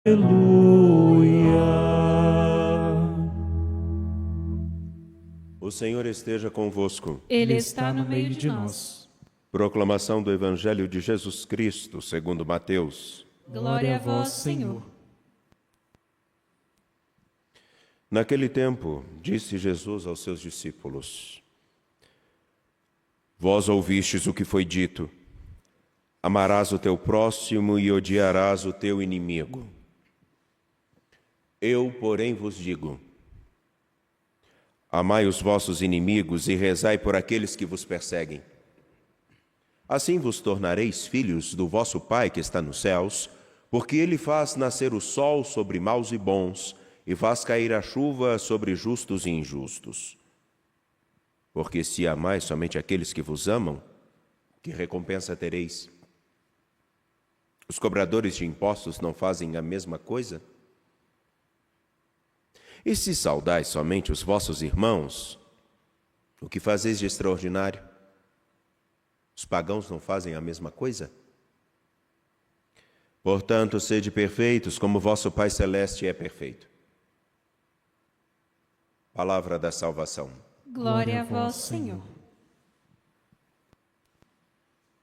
Aleluia. O Senhor esteja convosco. Ele está no meio de nós. Proclamação do Evangelho de Jesus Cristo, segundo Mateus. Glória a vós, Senhor. Naquele tempo, disse Jesus aos seus discípulos: Vós ouvistes o que foi dito: amarás o teu próximo e odiarás o teu inimigo. Eu, porém, vos digo: amai os vossos inimigos e rezai por aqueles que vos perseguem. Assim vos tornareis filhos do vosso Pai que está nos céus, porque Ele faz nascer o sol sobre maus e bons, e faz cair a chuva sobre justos e injustos. Porque se amais somente aqueles que vos amam, que recompensa tereis? Os cobradores de impostos não fazem a mesma coisa? E se saudais somente os vossos irmãos, o que fazeis de extraordinário? Os pagãos não fazem a mesma coisa? Portanto, sede perfeitos, como vosso Pai Celeste é perfeito. Palavra da salvação. Glória a vós, Senhor.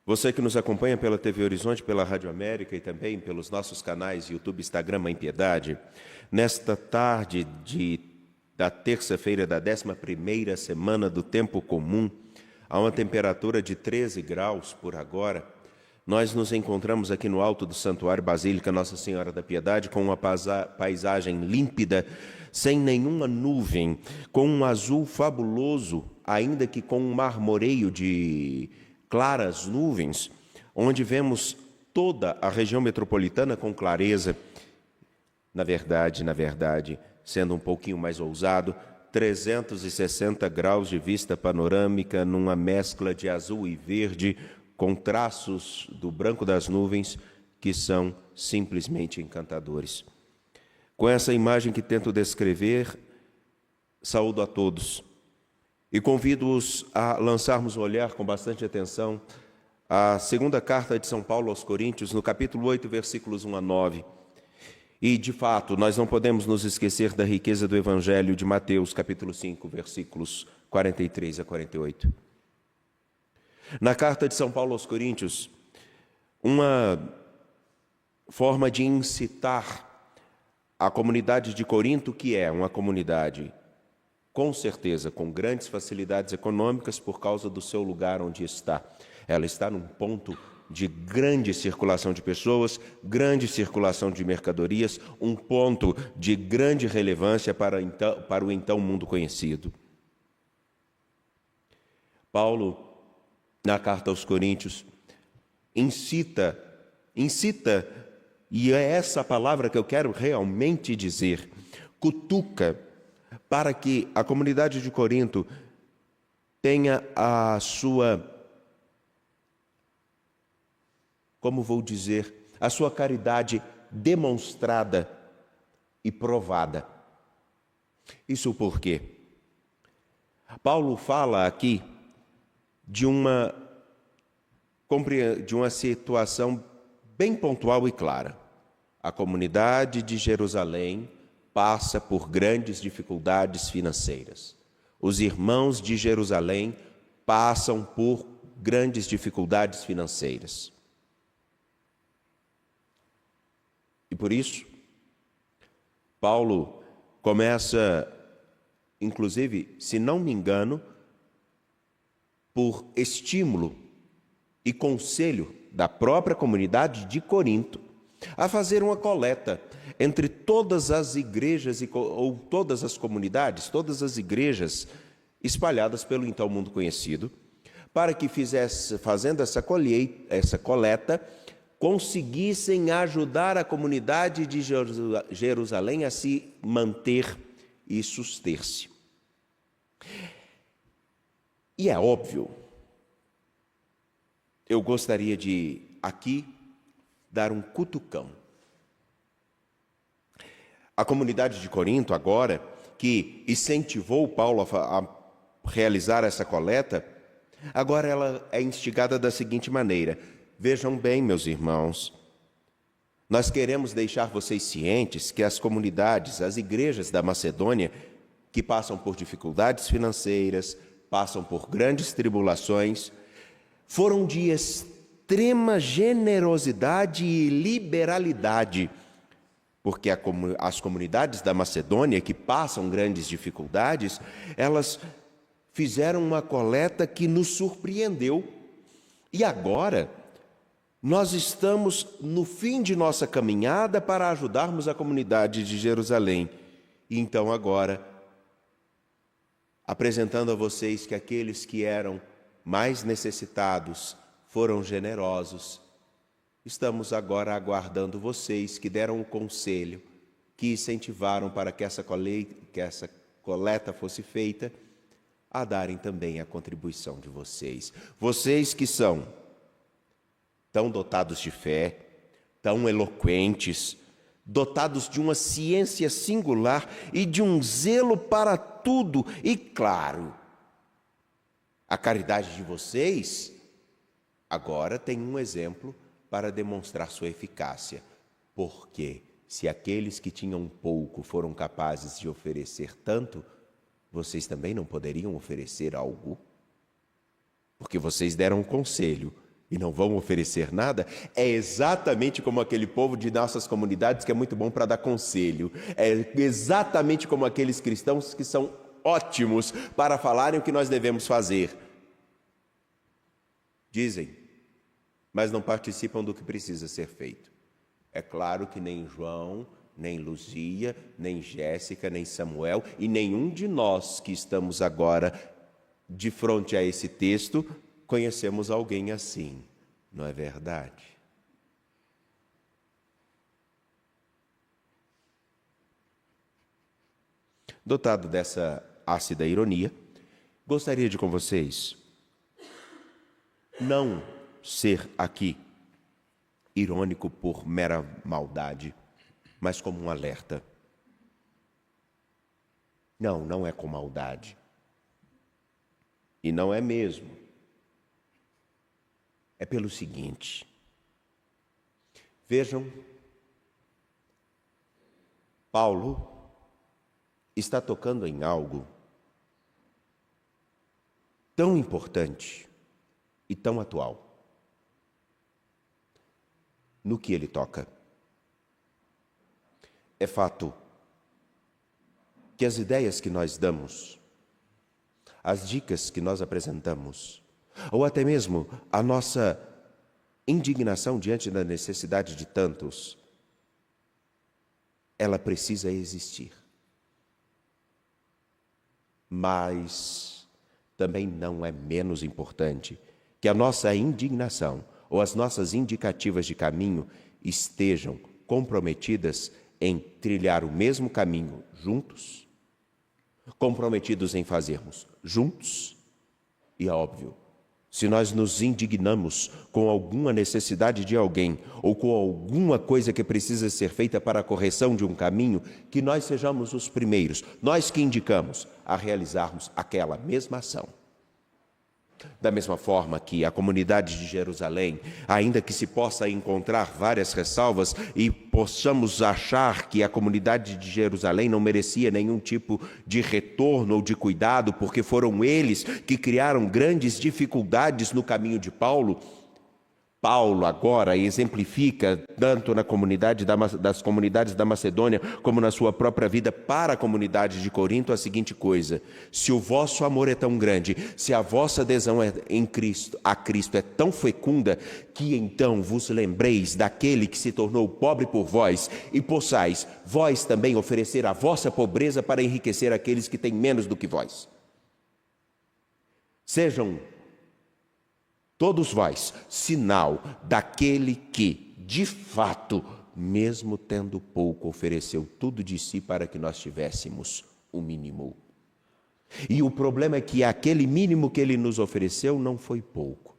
Você que nos acompanha pela TV Horizonte, pela Rádio América e também pelos nossos canais YouTube, Instagram, Mãe Piedade, nesta tarde da terça-feira da 11ª semana do tempo comum, a uma temperatura de 13 graus por agora, nós nos encontramos aqui no alto do Santuário Basílica Nossa Senhora da Piedade com uma paisagem límpida, sem nenhuma nuvem, com um azul fabuloso, ainda que com um marmoreio de claras nuvens, onde vemos toda a região metropolitana com clareza. Na verdade, sendo um pouquinho mais ousado, 360 graus de vista panorâmica numa mescla de azul e verde, com traços do branco das nuvens que são simplesmente encantadores. Com essa imagem que tento descrever, saúdo a todos e convido-os a lançarmos o olhar com bastante atenção à segunda carta de São Paulo aos Coríntios, no capítulo 8, versículos 1 a 9. E, de fato, nós não podemos nos esquecer da riqueza do Evangelho de Mateus, capítulo 5, versículos 43 a 48. Na carta de São Paulo aos Coríntios, uma forma de incitar a comunidade de Corinto, que é uma comunidade, com certeza, com grandes facilidades econômicas por causa do seu lugar onde está. Ela está num ponto de grande circulação de pessoas, grande circulação de mercadorias, um ponto de grande relevância para o então mundo conhecido. Paulo, na carta aos Coríntios, incita, e é essa a palavra que eu quero realmente dizer, cutuca, para que a comunidade de Corinto tenha a sua, como vou dizer, a sua caridade demonstrada e provada. Isso por quê? Paulo fala aqui de uma situação bem pontual e clara. A comunidade de Jerusalém passa por grandes dificuldades financeiras. Os irmãos de Jerusalém passam por grandes dificuldades financeiras. E por isso, Paulo começa, inclusive, se não me engano, por estímulo e conselho da própria comunidade de Corinto, a fazer uma coleta entre todas as igrejas ou todas as comunidades, todas as igrejas espalhadas pelo então mundo conhecido, para que fazendo essa coleta, conseguissem ajudar a comunidade de Jerusalém a se manter e suster-se. E é óbvio, eu gostaria de aqui dar um cutucão. A comunidade de Corinto agora, que incentivou Paulo a realizar essa coleta, agora ela é instigada da seguinte maneira: vejam bem, meus irmãos, Nós queremos deixar vocês cientes que as comunidades, as igrejas da Macedônia, que passam por dificuldades financeiras, passam por grandes tribulações, foram de extrema generosidade e liberalidade, porque as comunidades da Macedônia, que passam grandes dificuldades, elas fizeram uma coleta que nos surpreendeu. E agora, nós estamos no fim de nossa caminhada para ajudarmos a comunidade de Jerusalém. E então agora, apresentando a vocês que aqueles que eram mais necessitados foram generosos, estamos agora aguardando vocês que deram o conselho, que incentivaram para que essa coleta fosse feita, a darem também a contribuição de vocês. Vocês que são tão dotados de fé, tão eloquentes, dotados de uma ciência singular e de um zelo para tudo. E claro, a caridade de vocês agora tem um exemplo para demonstrar sua eficácia. Porque se aqueles que tinham pouco foram capazes de oferecer tanto, vocês também não poderiam oferecer algo? Porque vocês deram um conselho e não vão oferecer nada? É exatamente como aquele povo de nossas comunidades que é muito bom para dar conselho. É exatamente como aqueles cristãos que são ótimos para falarem o que nós devemos fazer. Dizem, mas não participam do que precisa ser feito. É claro que nem João, nem Luzia, nem Jéssica, nem Samuel e nenhum de nós que estamos agora de frente a esse texto conhecemos alguém assim, não é verdade? Dotado dessa ácida ironia, gostaria de com vocês não ser aqui irônico por mera maldade, mas como um alerta. Não, não é com maldade. E não é mesmo. É pelo seguinte. Vejam, Paulo está tocando em algo tão importante e tão atual. No que ele toca. É fato que as ideias que nós damos, as dicas que nós apresentamos, ou até mesmo a nossa indignação diante da necessidade de tantos, ela precisa existir. Mas também não é menos importante que a nossa indignação ou as nossas indicativas de caminho estejam comprometidas em trilhar o mesmo caminho juntos, comprometidos em fazermos juntos, e é óbvio, se nós nos indignamos com alguma necessidade de alguém ou com alguma coisa que precisa ser feita para a correção de um caminho, que nós sejamos os primeiros, nós que indicamos, a realizarmos aquela mesma ação. Da mesma forma que a comunidade de Jerusalém, ainda que se possa encontrar várias ressalvas e possamos achar que a comunidade de Jerusalém não merecia nenhum tipo de retorno ou de cuidado, porque foram eles que criaram grandes dificuldades no caminho de Paulo, Paulo agora exemplifica, tanto na comunidade das comunidades da Macedônia, como na sua própria vida para a comunidade de Corinto, a seguinte coisa: se o vosso amor é tão grande, se a vossa adesão a Cristo é tão fecunda, que então vos lembreis daquele que se tornou pobre por vós, e possais vós também oferecer a vossa pobreza para enriquecer aqueles que têm menos do que vós. Sejam todos vós, sinal daquele que, de fato, mesmo tendo pouco, ofereceu tudo de si para que nós tivéssemos o mínimo. E o problema é que aquele mínimo que ele nos ofereceu não foi pouco,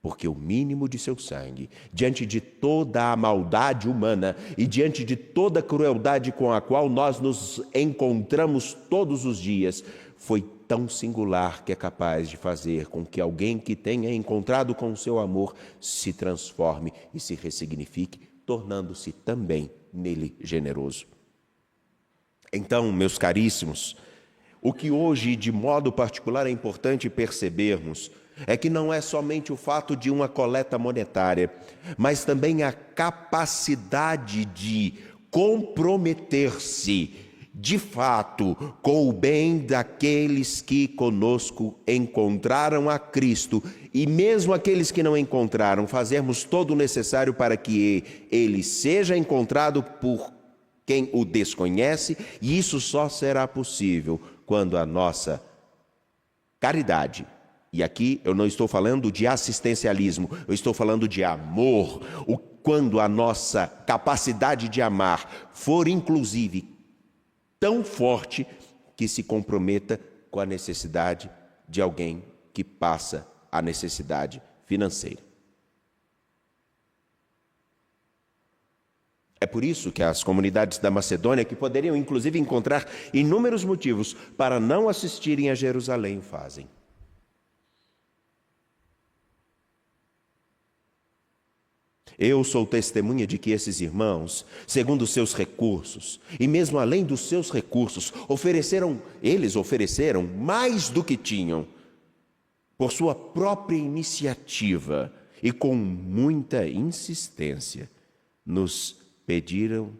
porque o mínimo de seu sangue, diante de toda a maldade humana e diante de toda a crueldade com a qual nós nos encontramos todos os dias, foi tão singular que é capaz de fazer com que alguém que tenha encontrado com o seu amor se transforme e se ressignifique tornando-se também nele generoso. Então, meus caríssimos, o que hoje, de modo particular, é importante percebermos é que não é somente o fato de uma coleta monetária, mas também a capacidade de comprometer-se, de fato, com o bem daqueles que conosco encontraram a Cristo, e mesmo aqueles que não encontraram, fazermos todo o necessário para que ele seja encontrado por quem o desconhece, e isso só será possível quando a nossa caridade, e aqui eu não estou falando de assistencialismo, eu estou falando de amor, quando a nossa capacidade de amar for inclusive tão forte que se comprometa com a necessidade de alguém que passa a necessidade financeira. É por isso que as comunidades da Macedônia, que poderiam inclusive encontrar inúmeros motivos para não assistirem a Jerusalém, fazem. Eu sou testemunha de que esses irmãos, segundo os seus recursos, e mesmo além dos seus recursos, eles ofereceram mais do que tinham, por sua própria iniciativa e com muita insistência, nos pediram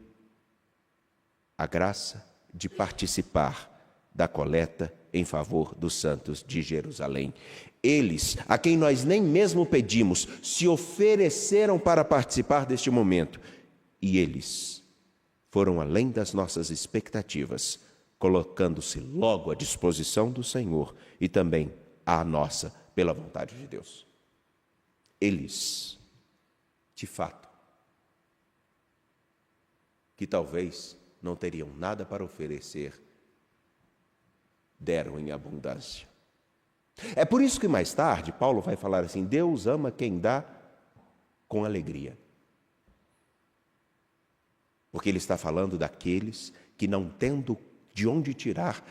a graça de participar da coleta em favor dos santos de Jerusalém. Eles, a quem nós nem mesmo pedimos, se ofereceram para participar deste momento. E eles foram além das nossas expectativas, colocando-se logo à disposição do Senhor e também à nossa, pela vontade de Deus. Eles, de fato, que talvez não teriam nada para oferecer, deram em abundância. É por isso que mais tarde Paulo vai falar assim: Deus ama quem dá com alegria. Porque ele está falando daqueles que, não tendo de onde tirar,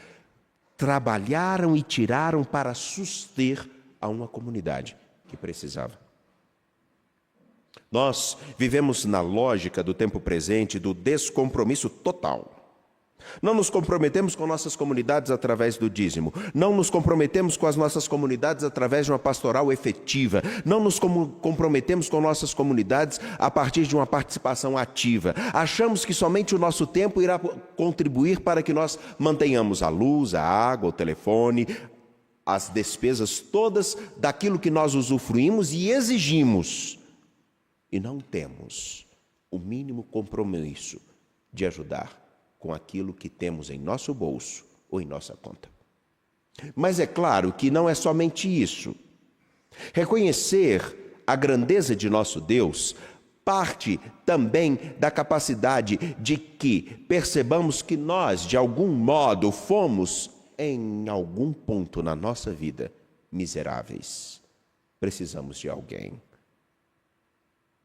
trabalharam e tiraram para suster a uma comunidade que precisava. Nós vivemos na lógica do tempo presente do descompromisso total. Não nos comprometemos com nossas comunidades através do dízimo. Não nos comprometemos com as nossas comunidades através de uma pastoral efetiva. Não nos comprometemos com nossas comunidades a partir de uma participação ativa. Achamos que somente o nosso tempo irá contribuir para que nós mantenhamos a luz, a água, o telefone, as despesas todas daquilo que nós usufruímos e exigimos. E não temos o mínimo compromisso de ajudar com aquilo que temos em nosso bolso ou em nossa conta. Mas é claro que não é somente isso. Reconhecer a grandeza de nosso Deus parte também da capacidade de que percebamos que nós, de algum modo, fomos, em algum ponto na nossa vida, miseráveis. Precisamos de alguém.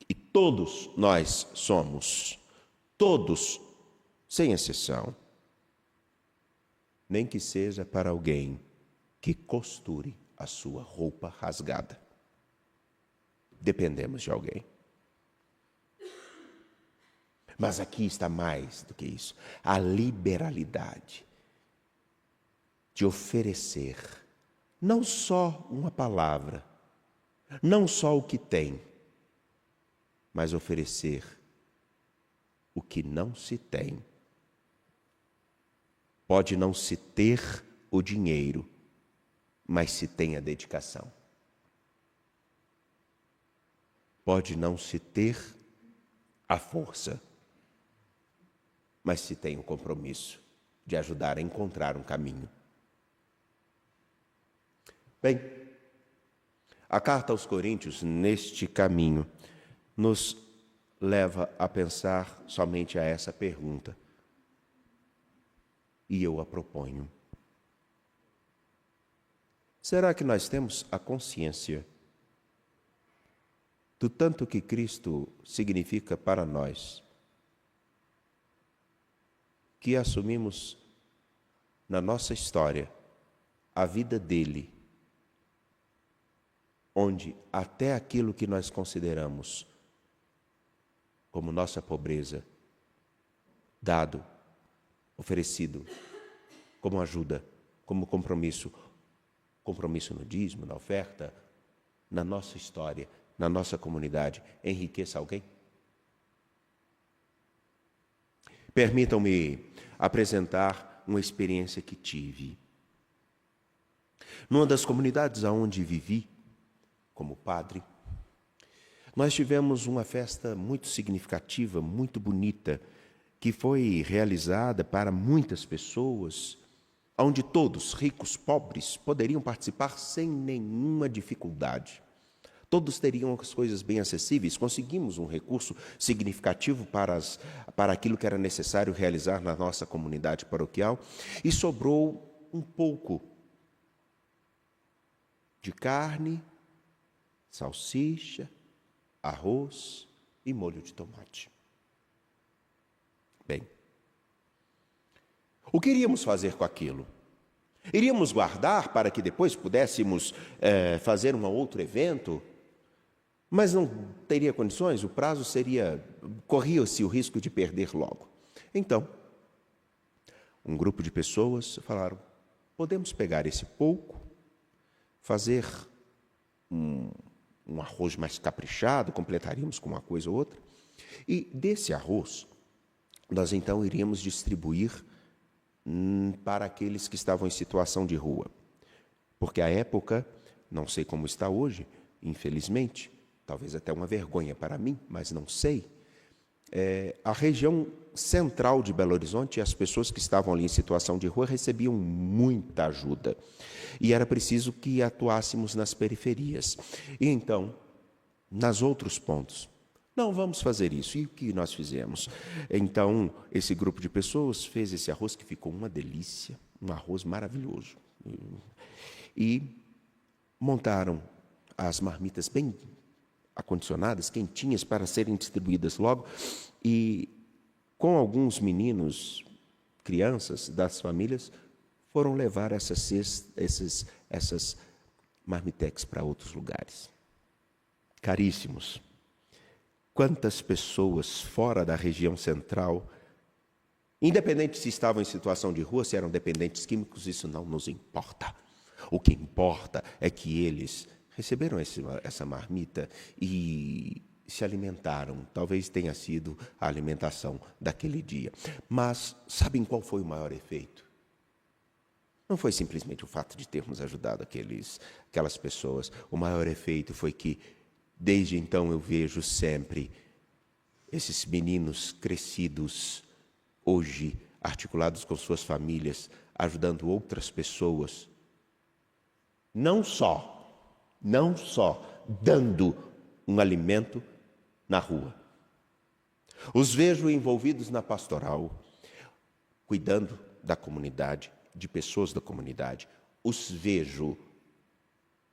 E todos nós somos, todos, sem exceção, nem que seja para alguém que costure a sua roupa rasgada. Dependemos de alguém. Mas aqui está mais do que isso, a liberalidade de oferecer não só uma palavra, não só o que tem, mas oferecer o que não se tem. Pode não se ter o dinheiro, mas se tem a dedicação. Pode não se ter a força, mas se tem o compromisso de ajudar a encontrar um caminho. Bem, a carta aos Coríntios, neste caminho, nos leva a pensar somente a essa pergunta. E eu a proponho. Será que nós temos a consciência do tanto que Cristo significa para nós, que assumimos na nossa história a vida dele, onde até aquilo que nós consideramos como nossa pobreza, dado, oferecido, como ajuda, como compromisso no dízimo, na oferta, na nossa história, na nossa comunidade, enriqueça alguém? Permitam-me apresentar uma experiência que tive. Numa das comunidades aonde vivi, como padre, nós tivemos uma festa muito significativa, muito bonita, que foi realizada para muitas pessoas, onde todos, ricos, pobres, poderiam participar sem nenhuma dificuldade. Todos teriam as coisas bem acessíveis. Conseguimos um recurso significativo para aquilo que era necessário realizar na nossa comunidade paroquial, e sobrou um pouco de carne, salsicha, arroz e molho de tomate. Bem, o que iríamos fazer com aquilo? Iríamos guardar para que depois pudéssemos fazer um outro evento, mas não teria condições, o prazo corria-se o risco de perder logo. Então, um grupo de pessoas falaram, podemos pegar esse pouco, fazer um arroz mais caprichado, completaríamos com uma coisa ou outra, e desse arroz, nós então iríamos distribuir para aqueles que estavam em situação de rua. Porque à época, não sei como está hoje, infelizmente, talvez até uma vergonha para mim, mas não sei, a região central de Belo Horizonte, as pessoas que estavam ali em situação de rua recebiam muita ajuda. E era preciso que atuássemos nas periferias. E então, nos outros pontos, não vamos fazer isso. E o que nós fizemos? Então, esse grupo de pessoas fez esse arroz que ficou uma delícia, um arroz maravilhoso. E montaram as marmitas bem acondicionadas, quentinhas, para serem distribuídas logo. E com alguns meninos, crianças das famílias, foram levar essas marmitex para outros lugares. Caríssimos, quantas pessoas fora da região central, independente se estavam em situação de rua, se eram dependentes químicos, isso não nos importa. O que importa é que eles receberam essa marmita e se alimentaram. Talvez tenha sido a alimentação daquele dia. Mas sabem qual foi o maior efeito? Não foi simplesmente o fato de termos ajudado aquelas pessoas. O maior efeito foi que, desde então, eu vejo sempre esses meninos crescidos, hoje, articulados com suas famílias, ajudando outras pessoas. Não só dando um alimento na rua. Os vejo envolvidos na pastoral, cuidando da comunidade, de pessoas da comunidade. Os vejo,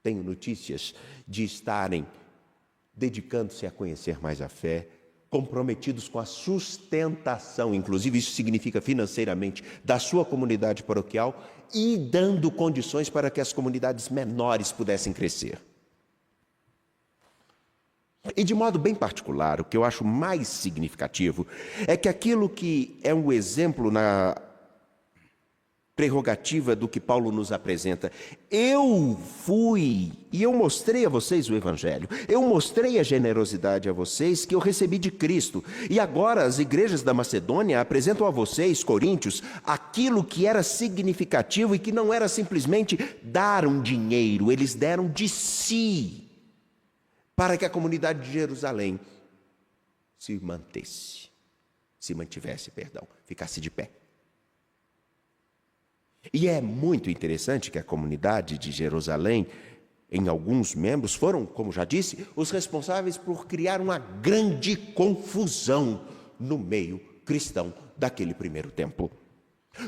tenho notícias de estarem dedicando-se a conhecer mais a fé, comprometidos com a sustentação, inclusive isso significa financeiramente, da sua comunidade paroquial e dando condições para que as comunidades menores pudessem crescer. E de modo bem particular, o que eu acho mais significativo é que aquilo que é um exemplo na prerrogativa do que Paulo nos apresenta. Eu fui e eu mostrei a vocês o Evangelho. Eu mostrei a generosidade a vocês que eu recebi de Cristo. E agora as igrejas da Macedônia apresentam a vocês, coríntios, aquilo que era significativo e que não era simplesmente dar um dinheiro. Eles deram de si para que a comunidade de Jerusalém se mantivesse, ficasse de pé. E é muito interessante que a comunidade de Jerusalém, em alguns membros, foram, como já disse, os responsáveis por criar uma grande confusão no meio cristão daquele primeiro tempo.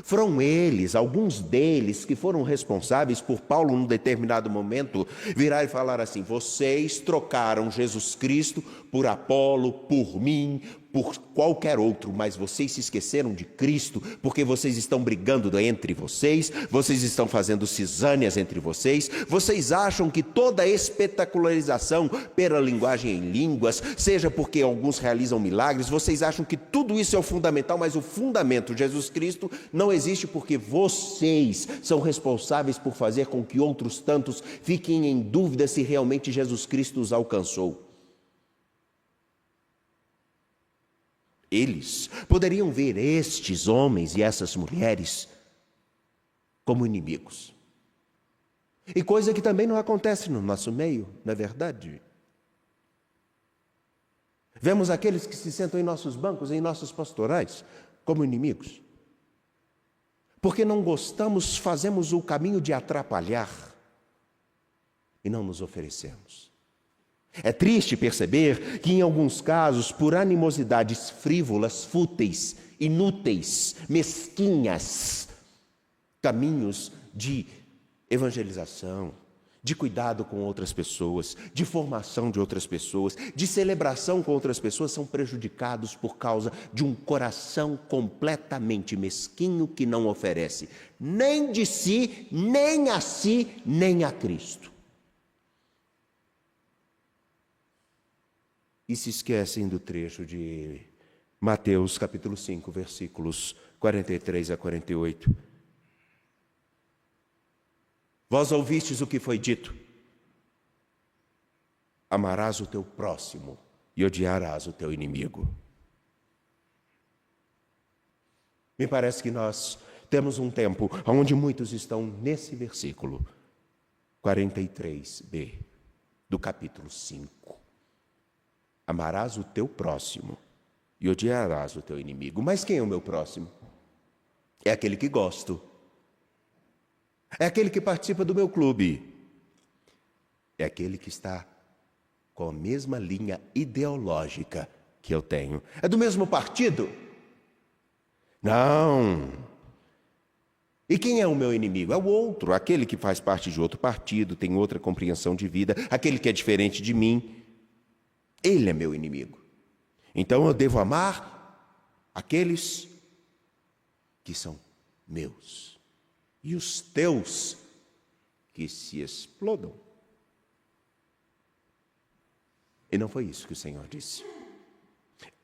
Foram eles, alguns deles, que foram responsáveis por Paulo, num determinado momento, virar e falar assim: vocês trocaram Jesus Cristo por Apolo, por mim, por qualquer outro, mas vocês se esqueceram de Cristo, porque vocês estão brigando entre vocês, vocês estão fazendo cisâneas entre vocês, vocês acham que toda a espetacularização pela linguagem em línguas, seja porque alguns realizam milagres, vocês acham que tudo isso é o fundamental, mas o fundamento, Jesus Cristo, não existe, porque vocês são responsáveis por fazer com que outros tantos fiquem em dúvida se realmente Jesus Cristo os alcançou. Eles poderiam ver estes homens e essas mulheres como inimigos. E coisa que também não acontece no nosso meio, não é verdade? Vemos aqueles que se sentam em nossos bancos, em nossos pastorais, como inimigos. Porque não gostamos, fazemos o caminho de atrapalhar e não nos oferecemos. É triste perceber que, em alguns casos, por animosidades frívolas, fúteis, inúteis, mesquinhas, caminhos de evangelização, de cuidado com outras pessoas, de formação de outras pessoas, de celebração com outras pessoas, são prejudicados por causa de um coração completamente mesquinho que não oferece nem de si, nem a si, nem a Cristo. E se esquecem do trecho de Mateus capítulo 5, versículos 43 a 48. Vós ouvistes o que foi dito: amarás o teu próximo e odiarás o teu inimigo. Me parece que nós temos um tempo onde muitos estão nesse versículo 43b do capítulo 5. Amarás o teu próximo e odiarás o teu inimigo. Mas quem é o meu próximo? É aquele que gosto. É aquele que participa do meu clube. É aquele que está com a mesma linha ideológica que eu tenho. É do mesmo partido? Não. E quem é o meu inimigo? É o outro, aquele que faz parte de outro partido, tem outra compreensão de vida, aquele que é diferente de mim. Ele é meu inimigo. Então eu devo amar aqueles que são meus. E os teus que se explodam. E não foi isso que o Senhor disse.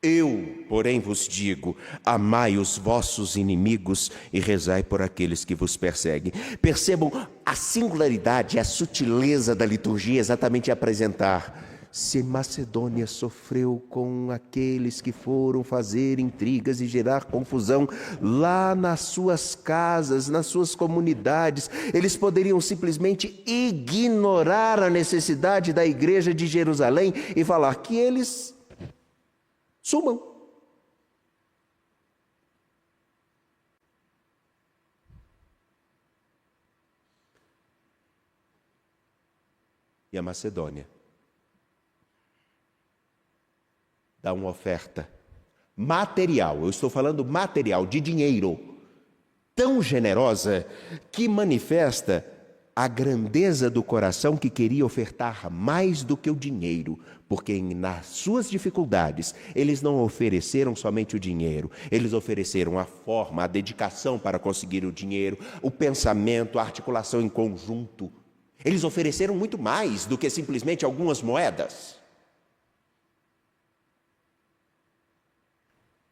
Eu, porém, vos digo: amai os vossos inimigos e rezai por aqueles que vos perseguem. Percebam a singularidade, a sutileza da liturgia exatamente apresentar. Se Macedônia sofreu com aqueles que foram fazer intrigas e gerar confusão lá nas suas casas, nas suas comunidades, eles poderiam simplesmente ignorar a necessidade da igreja de Jerusalém e falar que eles sumam. E a Macedônia dá uma oferta material, eu estou falando material, de dinheiro, tão generosa que manifesta a grandeza do coração que queria ofertar mais do que o dinheiro, porque nas suas dificuldades eles não ofereceram somente o dinheiro, eles ofereceram a forma, a dedicação para conseguir o dinheiro, o pensamento, a articulação em conjunto. Eles ofereceram muito mais do que simplesmente algumas moedas.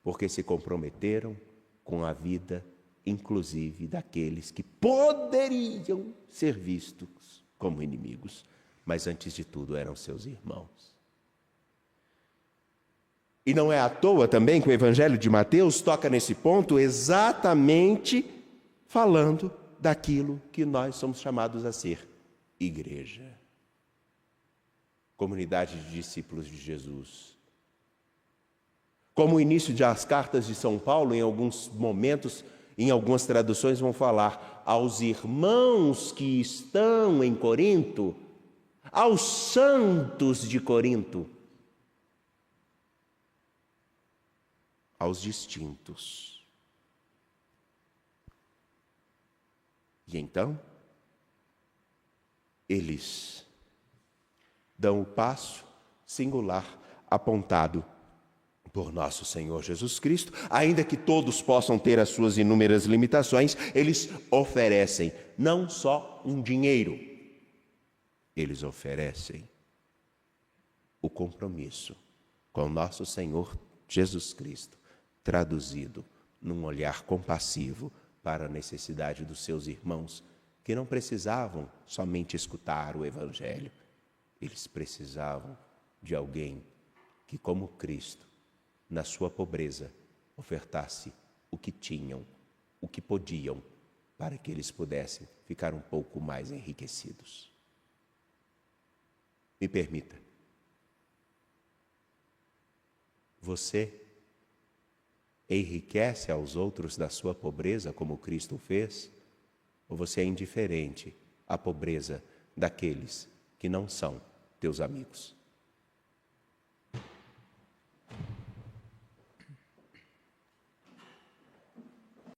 Porque se comprometeram com a vida, inclusive, daqueles que poderiam ser vistos como inimigos, mas antes de tudo eram seus irmãos. E não é à toa também que o Evangelho de Mateus toca nesse ponto exatamente falando daquilo que nós somos chamados a ser: igreja, comunidade de discípulos de Jesus. Como o início das cartas de São Paulo, em alguns momentos, em algumas traduções vão falar aos irmãos que estão em Corinto, aos santos de Corinto, aos distintos. E então, eles dão o passo singular apontado por nosso Senhor Jesus Cristo, ainda que todos possam ter as suas inúmeras limitações, eles oferecem não só um dinheiro, eles oferecem o compromisso com nosso Senhor Jesus Cristo, traduzido num olhar compassivo para a necessidade dos seus irmãos, que não precisavam somente escutar o Evangelho, eles precisavam de alguém que, como Cristo, na sua pobreza, ofertasse o que tinham, o que podiam, para que eles pudessem ficar um pouco mais enriquecidos. Me permita. Você enriquece aos outros da sua pobreza, como Cristo fez? Ou você é indiferente à pobreza daqueles que não são teus amigos?